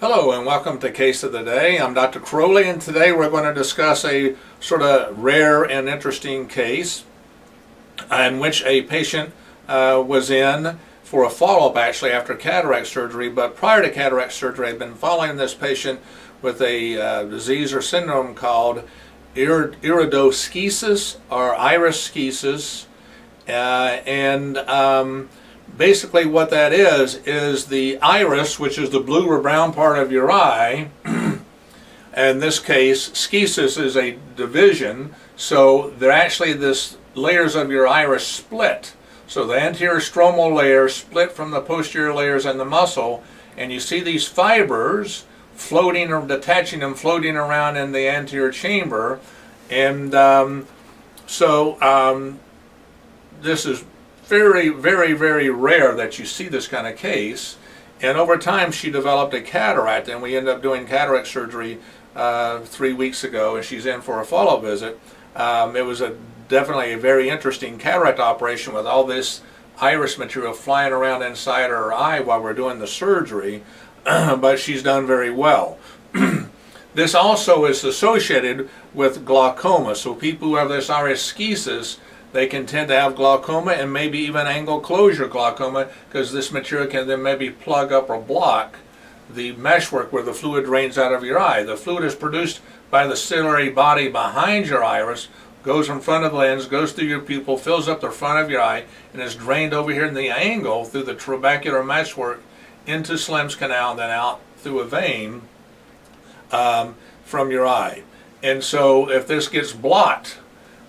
Hello and welcome to Case of the Day. I'm Dr. Croley, and today we're going to discuss a sort of rare and interesting case in which a patient was in for a follow-up actually after cataract surgery, but prior to cataract surgery I've been following this patient with a disease or syndrome called Iridoschisis or Iridoschisis, basically what that is the iris, which is the blue or brown part of your eye. In this case, schisis is a division, so they're actually this layers of your iris split. So the anterior stromal layer split from the posterior layers in the muscle, and you see these fibers floating or detaching and floating around in the anterior chamber. And this is very, very, very rare that you see this kind of case. And over time she developed a cataract, and we ended up doing cataract surgery 3 weeks ago, and she's in for a follow-up visit. It was definitely a very interesting cataract operation with all this iris material flying around inside her eye while we're doing the surgery, but she's done very well. This also is associated with glaucoma, so people who have this iridoschisis, they can tend to have glaucoma and maybe even angle closure glaucoma, because this material can then maybe plug up or block the meshwork where the fluid drains out of your eye. The fluid is produced by the ciliary body behind your iris, goes in front of the lens, goes through your pupil, fills up the front of your eye, and is drained over here in the angle through the trabecular meshwork into Slem's canal and then out through a vein from your eye. And so if this gets blocked,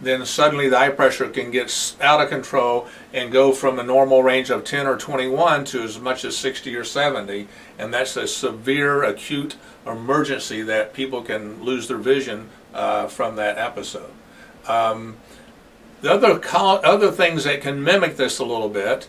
then suddenly the eye pressure can get out of control and go from a normal range of 10 or 21 to as much as 60 or 70, and that's a severe acute emergency that people can lose their vision from that episode. The other things that can mimic this a little bit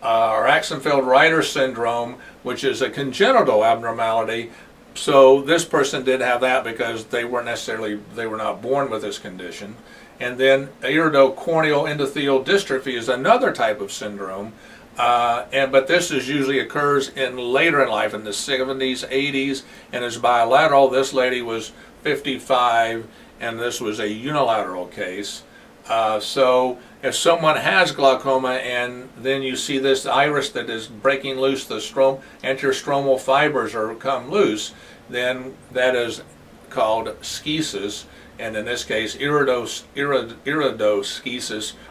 are Axenfeld-Reuter syndrome, which is a congenital abnormality. So this person did have that because they were not born with this condition. And then iridocorneal endothelial dystrophy is another type of syndrome, but this usually occurs later in life, in the 70s, 80s, and is bilateral. This lady was 55, and this was a unilateral case. So if someone has glaucoma and then you see this iris that is breaking loose, the anterior stromal fibers are come loose, then that is called schisis, and in this case iridoschisis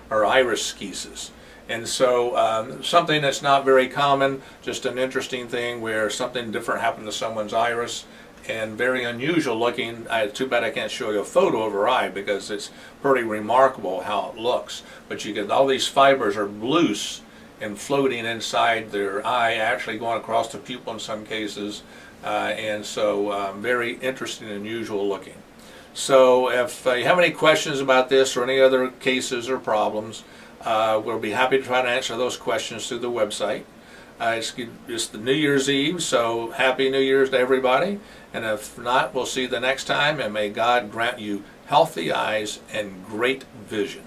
or iridoschisis. And so something that's not very common, just an interesting thing where something different happened to someone's iris, and very unusual looking. Too bad I can't show you a photo of her eye because it's pretty remarkable how it looks. But you get all these fibers are loose and floating inside their eye, actually going across the pupil in some cases, and so very interesting and unusual looking. So if you have any questions about this or any other cases or problems, we'll be happy to try to answer those questions through the website. It's the New Year's Eve, so Happy New Year's to everybody. And if not, we'll see you the next time, and may God grant you healthy eyes and great vision.